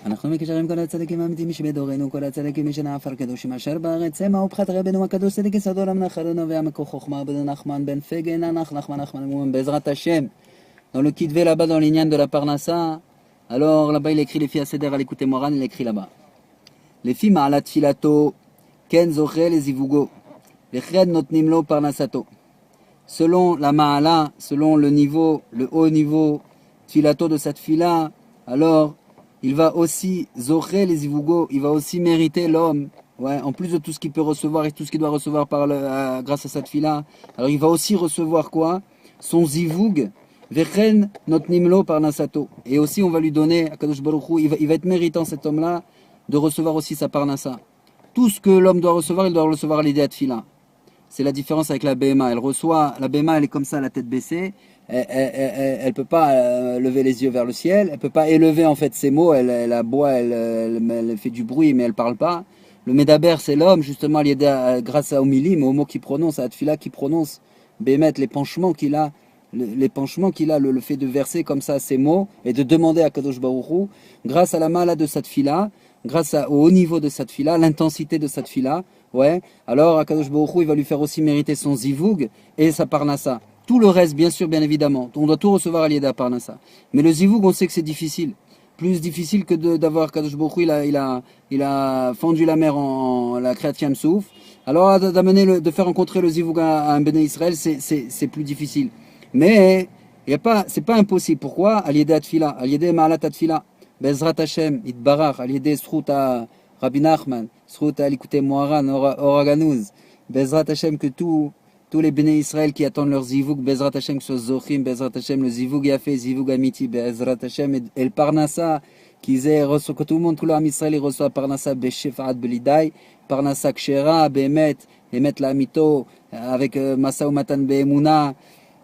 אנחנו מקשרים כל הצדיקים האמיתיים שבדורנו, כל הצדיקים משנעפר קדושים אשר בארץ, המה ופחת רבנו הקדוש צדיק יסוד עולם נחלנו והמקור חוכמה בן נחמן בן פגן, נחמן בעזרת השם. Dans le kitvé là-bas, dans l'ignan de la Parnassa, alors là-bas il écrit les filles à Seder à l'écouter Moran, il écrit là-bas. Les filles ma'alat filato, ken zoché les ivugo, les chred notnimlo Parnassato. Selon la ma'ala, selon le niveau, le haut niveau filato de cette fille-là, alors il va aussi zoché les ivugo, il va aussi mériter l'homme. Ouais, en plus de tout ce qu'il peut recevoir et tout ce qu'il doit recevoir grâce à cette fille-là, alors il va aussi recevoir quoi? Son zivug. Vechen notnimlo parnasato. Et aussi on va lui donner, Akadosh Baruch Hu, il va être méritant cet homme-là de recevoir aussi sa parnassa. Tout ce que l'homme doit recevoir, il doit le recevoir à l'idée de fila. C'est la différence avec la BMA. Elle reçoit, la BMA elle est comme ça, la tête baissée. Elle peut pas lever les yeux vers le ciel. Elle peut pas élever en fait ses mots. Elle aboie, elle fait du bruit, mais elle parle pas. Le Medaber c'est l'homme justement, grâce à Omilim, aux mots qu'il prononce, à la tfila qu'il prononce, Bémet, les penchements qu'il a. Les penchements qu'il a, le fait de verser comme ça ces mots et de demander à Kadosh Baruch Hu, grâce à la mala de cette fila, grâce au haut niveau de cette fila, l'intensité de cette fila, ouais, alors Kadosh Baruch Hu, il va lui faire aussi mériter son zivug et sa parnassa. Tout le reste, bien sûr, bien évidemment, on doit tout recevoir à l'Yeda parnassa. Mais le zivug, on sait que c'est difficile. Plus difficile que d'avoir Kadosh Baruch Hu, il a fendu la mer en la création souf. Alors de faire rencontrer le zivug à un Béné Israël, c'est plus difficile. Mais c'est pas impossible. Pourquoi? Al-Yedé Atfila, Al-Yedé Ma'alat Atfila, Bezrat Hashem, Itbarach, Al-Yedé Sruta Rabbi Nachman, Sruta Alikute Moharan, Oraganuz, Bezrat Hashem, que tous les béné Israël qui attendent leur zivug, Bezrat Hashem, que ce soit Zochim, Bezrat Hashem, le zivug Yafé, zivug Amiti, Bezrat Hashem, et le Parnassa, que tout le monde, tout l'âme Israël, il reçoit Parnassa, Beshefa'at Belidai, Parnassa Kshera, Behemet, Emet la Amito, avec Masa Umatan Behemuna,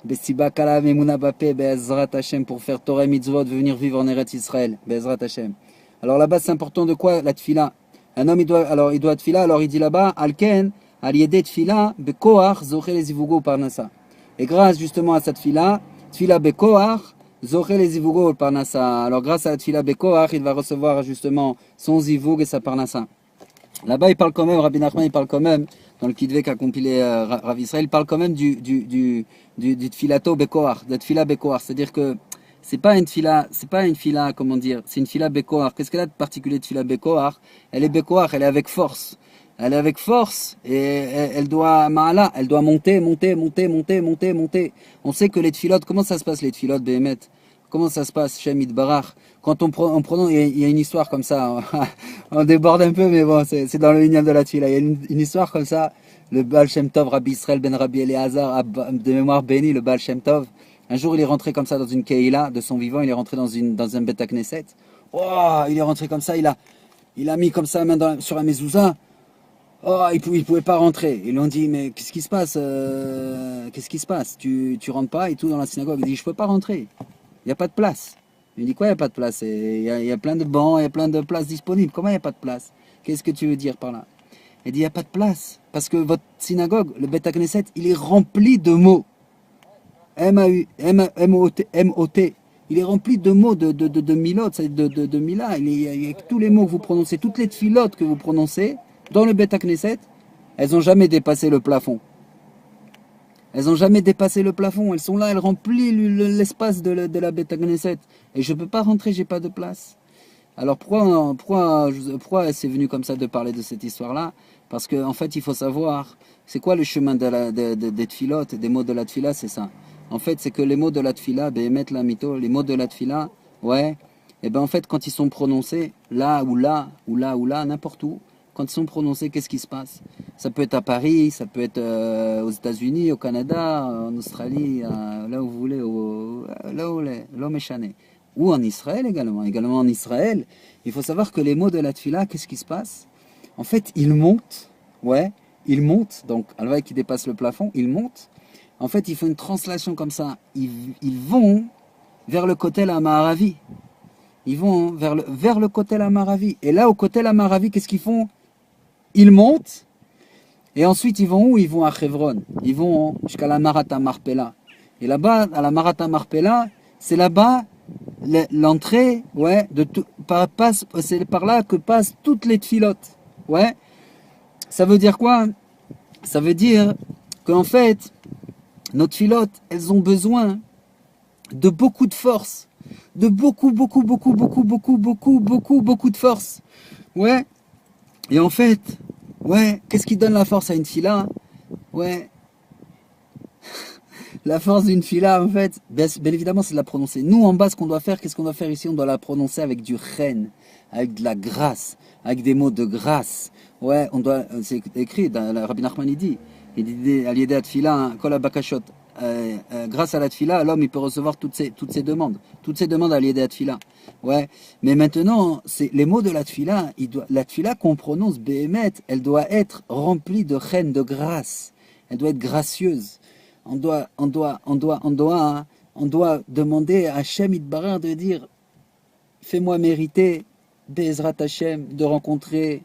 Bestiba Kala Memuna Bapé, Bezrat Hashem, pour faire Torah Mitzvot, venir vivre en Eretz Israël, Bezrat Hashem. Alors là-bas, c'est important de quoi? La tfila. Un homme, il doit tfila, alors il dit là-bas, Alken, Al-Yedé tfila, Bekoach, Zoché les Ivugo Parnassa. Et grâce justement à cette tfila, tfila Bekoach, Zoché les Ivugo Parnassa. Alors grâce à la tfila Bekoach, il va recevoir justement son zivug et sa Parnassa. Là-bas, il parle quand même, Rabbi Nachman, il parle quand même, dans le Kidvé qu'a compilé Rav Israël, il parle quand même du tfilato bekoar, de tfila bekoar. C'est-à-dire que c'est pas une fila, comment dire, c'est une fila bekoar. Qu'est-ce qu'elle a de particulier de fila bekoar? Elle est bekoar, elle est avec force. Elle est avec force et elle doit monter. On sait que les tfilotes, comment ça se passe les tfilotes, Béhémet? Comment ça se passe, Shem Itbarach? Quand on prononce, il y a une histoire comme ça, on déborde un peu, mais bon, c'est dans le lignan de la tfila. Il y a une histoire comme ça, le Baal Shem Tov, Rabbi Israël ben Rabbi Eliezer, de mémoire béni, le Baal Shem Tov. Un jour, il est rentré comme ça dans une keïla, de son vivant, il est rentré dans un Bet Knesset. Oh, il est rentré comme ça, il a mis comme ça la main sur un mezouza. Oh, il pouvait pas rentrer. Ils lui ont dit, mais qu'est-ce qui se passe? Qu'est-ce qui se passe? Tu rentres pas et tout dans la synagogue. Il dit, je peux pas rentrer. Il n'y a pas de place. Il dit, quoi, il n'y a pas de place? Il y a plein de bancs, il y a plein de places disponibles. Comment il n'y a pas de place? Qu'est-ce que tu veux dire par là? Il dit, il n'y a pas de place. Parce que votre synagogue, le Bet Knesset, il est rempli de mots. M-O-T. Il est rempli de mots, de milotes, de mila. Il y a tous les mots que vous prononcez, toutes les tfilotes que vous prononcez dans le Bet Knesset, elles n'ont jamais dépassé le plafond. Elles n'ont jamais dépassé le plafond. Elles sont là, elles remplissent l'espace de la Bet Knesset. Et je ne peux pas rentrer, j'ai pas de place. Alors pourquoi c'est venu comme ça de parler de cette histoire-là? Parce qu'en fait, il faut savoir, c'est quoi le chemin des tfilotes, des mots de la tfila, c'est ça. En fait, c'est que les mots de la tfila, Behemet la mito, les mots de la tfila, ouais, et ben en fait, quand ils sont prononcés, là, n'importe où, quand ils sont prononcés, qu'est-ce qui se passe? Ça peut être à Paris, ça peut être aux États-Unis, au Canada, en Australie, là où vous voulez, là où l'homme est chané. Ou en Israël également en Israël. Il faut savoir que les mots de la tfila, qu'est-ce qui se passe? En fait, ils montent, donc, alors qui dépasse le plafond, ils montent. En fait, il faut une translation comme ça. Ils vont vers le côté la Maharavi. Ils vont vers le côté la Maharavi. Et là, au côté la Maharavi, qu'est-ce qu'ils font? Ils montent. Et ensuite, ils vont où? Ils vont à Chevron. Ils vont jusqu'à la Marata Marpella. Et là-bas, à la Marata Marpella, c'est là-bas l'entrée, ouais, c'est par là que passent toutes les tfilotes. Ouais. Ça veut dire quoi? Ça veut dire qu'en fait, nos tfilotes, elles ont besoin de beaucoup de force. De beaucoup de force. Ouais. Et en fait, ouais, qu'est-ce qui donne la force à une fila? Ouais. La force d'une fila, en fait, bien évidemment, c'est de la prononcer. Nous, en bas, ce qu'on doit faire, qu'est-ce qu'on doit faire ici? On doit la prononcer avec du chen, avec de la grâce, avec des mots de grâce. Ouais, on doit, c'est écrit, dans Rabbi Nachman, il dit, Aliédé Tfila, Kol Bakashot. Grâce à la tfila, l'homme il peut recevoir toutes ses demandes à Aliédé Tfila. Ouais, mais maintenant, c'est les mots de la tfila, la tfila qu'on prononce, Behemet, elle doit être remplie de chen, de grâce. Elle doit être gracieuse. On doit demander à Hashem Itbarar de dire, fais-moi mériter, Be'ezrat Hashem, de rencontrer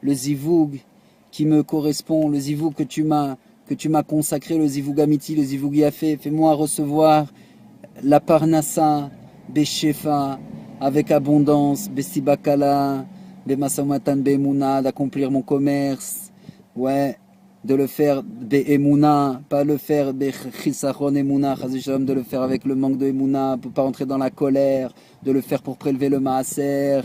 le zivoug qui me correspond, le zivoug que tu m'as consacré, le zivoug amiti, le zivoug yafé. Fais-moi recevoir la parnassa, Beshefa, avec abondance, Bestibakala, Bemasamatan Be'emuna, d'accomplir mon commerce. Ouais. De le faire be'emuna, pas le faire be'chisaron emuna, de le faire avec le manque de emuna, pour pas rentrer dans la colère, de le faire pour prélever le maaser,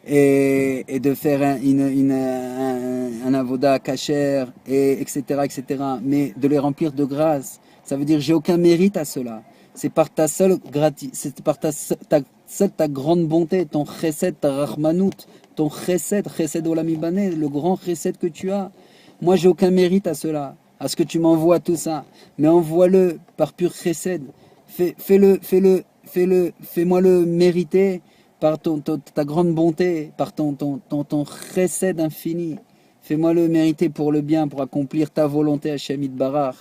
et de faire un avoda kasher, etc., etc. Mais de les remplir de grâce, ça veut dire j'ai aucun mérite à cela. C'est par ta seule c'est par ta grande bonté, ton chesed, ta rachmanout, ton chesed olamibane, le grand chesed que tu as. Moi, j'ai aucun mérite à cela, à ce que tu m'envoies tout ça. Mais envoie-le par pur chesed. Fais-moi le mériter par ta grande bonté, par ton chesed infini. Fais-moi le mériter pour le bien, pour accomplir ta volonté, Hashem Itbarach.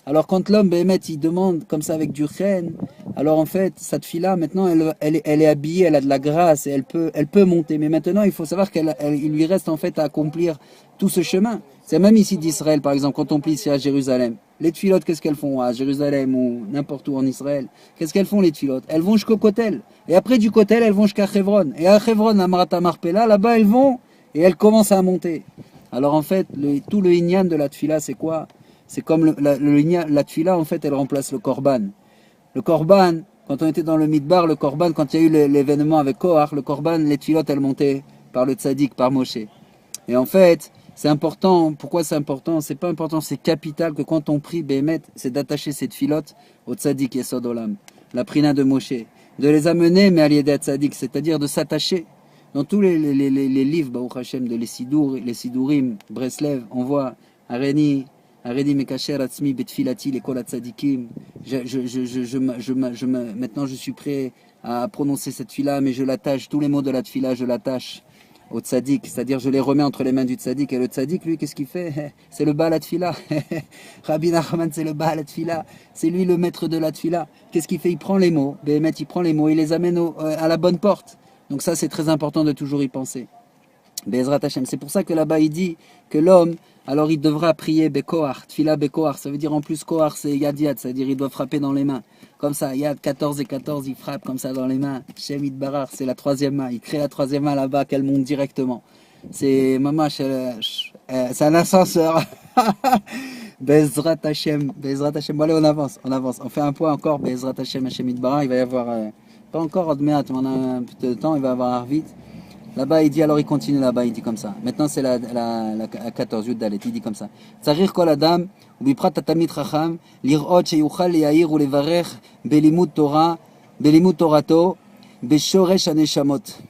Alors quand l'homme, Béhémet, il demande comme ça avec du chen, alors en fait, cette fille-là, maintenant, elle est habillée, elle a de la grâce, et elle peut monter. Mais maintenant, il faut savoir qu'il lui reste en fait à accomplir tout ce chemin. C'est même ici d'Israël, par exemple, quand on plie ici à Jérusalem. Les tfilotes, qu'est-ce qu'elles font à Jérusalem ou n'importe où en Israël? Qu'est-ce qu'elles font les tfilotes? Elles vont jusqu'au Kotel. Et après du Kotel, elles vont jusqu'à Hebron. Et à Hebron, à Marata Marpella, là-bas, elles vont et elles commencent à monter. Alors en fait, tout le inyan de la tfila, c'est quoi? C'est comme la tfila, en fait, elle remplace le korban. Le korban, quand on était dans le midbar, le korban, quand il y a eu l'événement avec Kohar, le korban, les tfilotes, elles montaient par le tzaddik, par Moshe. Et en fait, c'est important. Pourquoi c'est important? C'est pas important, c'est capital que quand on prie, Béhémet, c'est d'attacher cette filote au tzaddik Yesod Olam, la prina de Moshe. De les amener, mais à l'idée tzaddik, c'est-à-dire de s'attacher. Dans tous les livres, Baruch Hashem, de les Sidurim, Breslev, on voit Areni Mekacher Atzmi Betfilati, l'école Tzadikim. Maintenant je suis prêt à prononcer cette fila, mais je l'attache, tous les mots de la fila, je l'attache au tzaddik, c'est-à-dire je les remets entre les mains du tzaddik. Et le tzaddik, lui, qu'est-ce qu'il fait? C'est le Baal Tfila. Rabbi Nachman, c'est le Baal Tfila. C'est lui le maître de la Tfila. Qu'est-ce qu'il fait? Il prend les mots, Béhémet, il prend les mots, il les amène à la bonne porte. Donc ça, c'est très important de toujours y penser. Be'ezrat Hashem. C'est pour ça que là-bas, il dit que l'homme, alors il devra prier Bekoar, Tfila Bekoar. Ça veut dire en plus Koar, c'est Yad Yad, c'est-à-dire il doit frapper dans les mains. Comme ça, Yad 14 et 14, il frappe comme ça dans les mains. Shem Itbarar, c'est la troisième main. Il crée la troisième main là-bas, qu'elle monte directement. C'est maman, c'est un ascenseur. Be'ezrat Hashem. Be'ezrat Hashem. Bon, allez, on avance. On fait un point encore. Be'ezrat Hashem, Hashem Itbarar. Il va y avoir, pas encore Odmeat, mais on a un peu de temps. Il va y avoir Arvit. Là-bas, il dit, alors il continue là-bas, il dit comme ça. Maintenant, c'est la 14, Yud Dalet, il dit comme ça. Tzarir kol adam, ובפרט התלמיד חכם, לראות שיוכל להעיר ולברך בלימוד תורה, בלימוד תורתו, בשורש הנשמות.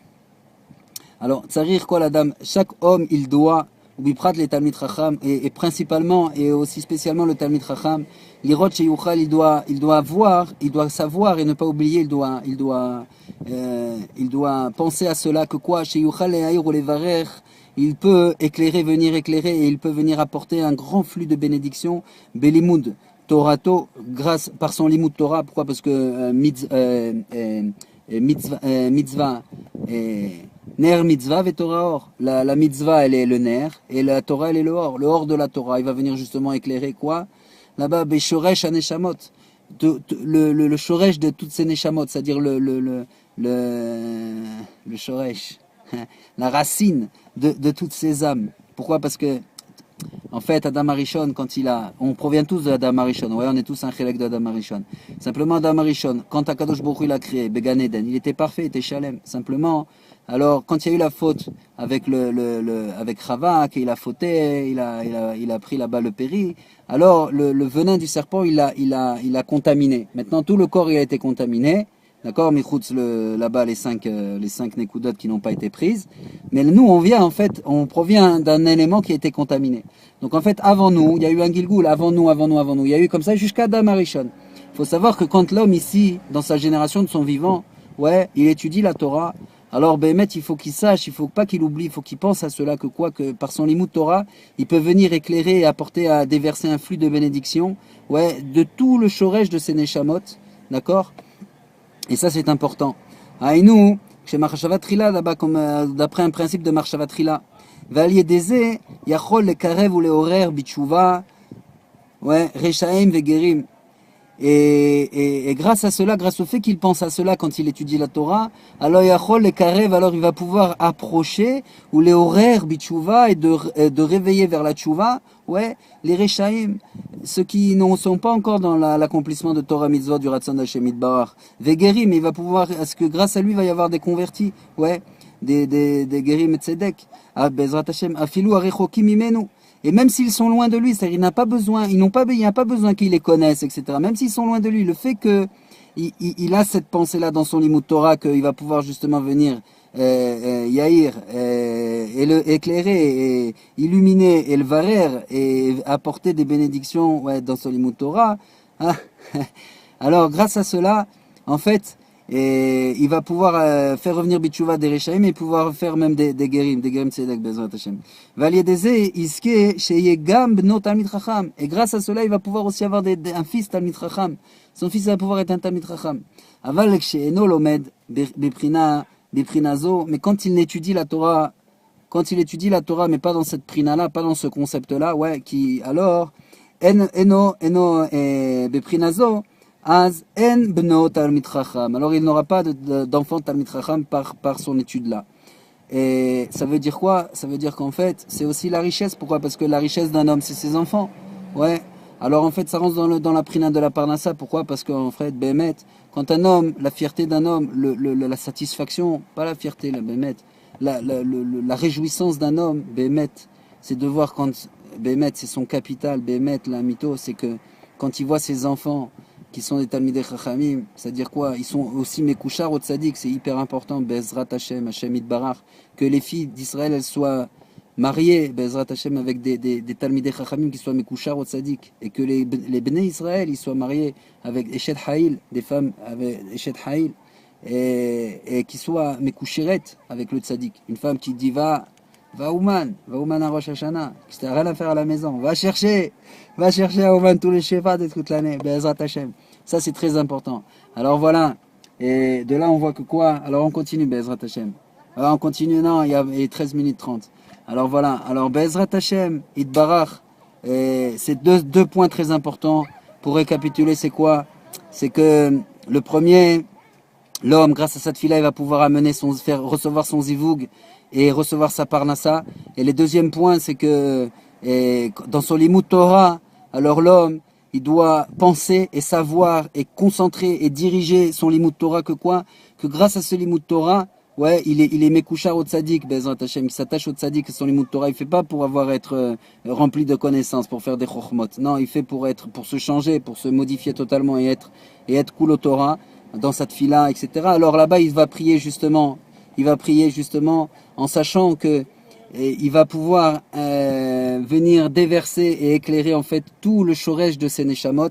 Alors, tzarir kol adam, chaque homme, il doit, ובפרט les talmid chacham, et principalement, et aussi spécialement le talmid chacham, l'irot sheyuchal, il doit voir, il doit savoir et ne pas oublier, il doit penser à cela, que quoi, sheyuchal le'aïr ou levarer, il peut venir éclairer, et il peut venir apporter un grand flux de bénédictions, belimud, Torato, grâce, par son limud Torah. Pourquoi? Parce que mitzvah, ner mitzvah et Torah or. La mitzvah, elle est le ner, et la Torah, elle est le or de la Torah. Il va venir justement éclairer quoi? Là-bas, Beshoresh Aneshamot. le shoresh de toutes ces neshamot, c'est-à-dire le shoresh, la racine de toutes ces âmes. Pourquoi? Parce que en fait, Adam Arishon, on provient tous de Adam Arishon, ouais, on est tous un chélek de Adam Arishon. Simplement, Adam Arishon, quand Akadosh Baruch Hu l'a créé, Began Eden, il était parfait, il était shalem. Simplement, alors, quand il y a eu la faute avec avec Chava, qu'il a fauté, il a pris là-bas le péri, alors le venin du serpent, il a contaminé. Maintenant, tout le corps, il a été contaminé. D'accord, Michoutz, là-bas, les cinq nékoudotes qui n'ont pas été prises. Mais nous, on provient d'un élément qui a été contaminé. Donc, en fait, avant nous, il y a eu un Gilgoul, avant nous. Il y a eu comme ça jusqu'à Adam Arishon. Il faut savoir que quand l'homme ici, dans sa génération de son vivant, ouais, il étudie la Torah, alors, Bémet, il faut qu'il sache, il faut pas qu'il oublie, il faut qu'il pense à cela, que par son limut Torah, il peut venir éclairer et apporter à déverser un flux de bénédiction, ouais, de tout le shoresh de ses neshamot, d'accord? Et ça, c'est important. Aïnou, chez Marchavatrila, là-bas, comme d'après un principe de Marchavatrila, Valier Dezé, Yachol le Karev ou le Horer, Bichouva, ouais, Rechaim, Vegerim. Et grâce à cela, grâce au fait qu'il pense à cela quand il étudie la Torah, alors Yachol le Karev, alors il va pouvoir approcher, ou les horaires Bichouva, et de réveiller vers la Tchouva, ouais, les Rechaim, ceux qui ne sont pas encore dans l'accomplissement de Torah Mitzvot du Ratzon Hashem Yitbarach. Vegerim, il va pouvoir, est-ce que grâce à lui, il va y avoir des convertis, ouais, des Gerim et Tzedek, ah, Bezrat Hashem, Afilou Arechokim Imenu. Et même s'ils sont loin de lui, c'est-à-dire il n'y a pas besoin qu'ils les connaissent, etc. Même s'ils sont loin de lui, le fait que il a cette pensée-là dans son limut Torah, qu'il va pouvoir justement venir Yair, et le éclairer, et illuminer, et le varer, et apporter des bénédictions, ouais, dans son limut Torah. Hein. Alors grâce à cela, en fait, et il va pouvoir faire revenir Bitchouva des Rechaim et pouvoir faire même des Gerim Tzedek Bezrat Hashem. Valiedeze iske sheyegam bno Talmid Chacham. Et grâce à cela, il va pouvoir aussi avoir un fils Talmid Chacham. Son fils va pouvoir être un Talmid Chacham. Aval she'eno lomed beprinazo. Mais quand il étudie la Torah, mais pas dans cette prina-là, pas dans ce concept-là, ouais, alors, eno beprinazo. Az en bno Talmid Chacham. Alors il n'aura pas d'enfant Talmid Chacham par son étude-là. Et ça veut dire quoi? Ça veut dire qu'en fait, c'est aussi la richesse. Pourquoi? Parce que la richesse d'un homme, c'est ses enfants. Ouais. Alors en fait, ça rentre dans la prina de la Parnassa. Pourquoi? Parce qu'en fait, Bémet, quand un homme, la fierté d'un homme, la satisfaction, pas la fierté, la Bémet, la réjouissance d'un homme, Bémet, c'est de voir quand Bémet, c'est son capital, Bémet, la mytho, c'est que quand il voit ses enfants, qui sont des Talmidei Chachamim, c'est-à-dire quoi? Ils sont aussi Mekouchar au Tzadik, c'est hyper important, Bezrat Hashem, Hashem Yitbarach, que les filles d'Israël, elles soient mariées, Bezrat Hashem, avec des Talmidei Chachamim qui soient Mekouchar au Tzadik, et que les Bnei Israël, ils soient mariés avec Eshet Haïl, des femmes avec Eshet Haïl, et qui soient Mekouchiret avec le Tzadik. Une femme qui dit va Ouman à Rosh Hashanah, qui n'a rien à faire à la maison, va chercher à Ouman tous les Sheva de toute l'année, Bezrat Hashem. Ça c'est très important. Alors voilà, et de là on voit que quoi? Alors on continue, Bezrat Hashem. Alors on continue, non, il y a 13 minutes 30. Alors voilà, alors Bezrat Hashem, Yitbarach, c'est deux points très importants. Pour récapituler, c'est quoi? C'est que le premier, l'homme, grâce à cette fille-là, il va pouvoir recevoir son zivoug et recevoir sa parnassa. Et le deuxième point, c'est que dans son limut Torah, alors l'homme, il doit penser et savoir et concentrer et diriger son limut Torah que grâce à ce limut Torah, ouais, il est mekouchar au tzaddik, Bezrat Hashem, il s'attache au tzaddik, son limut Torah, il fait pas pour être rempli de connaissances, pour faire des chokhmot. Non, il fait pour se changer, pour se modifier totalement et être cool au Torah, dans cette fila, etc. Alors là-bas, il va prier justement en sachant que il va pouvoir venir déverser et éclairer en fait tout le shoresh de ses neshamot,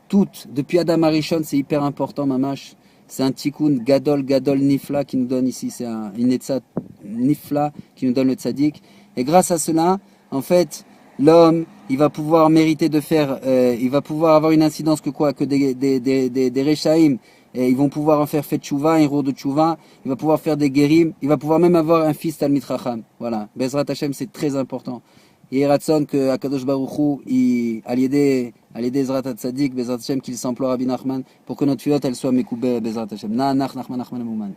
toutes, depuis Adam Arishon, c'est hyper important, mamash. C'est un tikkun gadol nifla qui nous donne ici, c'est une etzat nifla qui nous donne le tzaddik. Et grâce à cela, en fait, l'homme, il va pouvoir mériter de faire, il va pouvoir avoir une incidence que des rechaim, et ils vont pouvoir en faire fait tchouva, un héros de tchouva, il va pouvoir faire des guérim, il va pouvoir même avoir un fils Talmid Chacham. Voilà, Bezrat Hashem, c'est très important. יהי רצון qu'Akadosh Baruch Hu, על ידי עזרת הצדיק, בעזרת השם, qu'il s'emploie Rabbi Nachman, pour que notre filote, elle soit mekoubeh, בעזרת השם. נח נחמן נחמן המומן.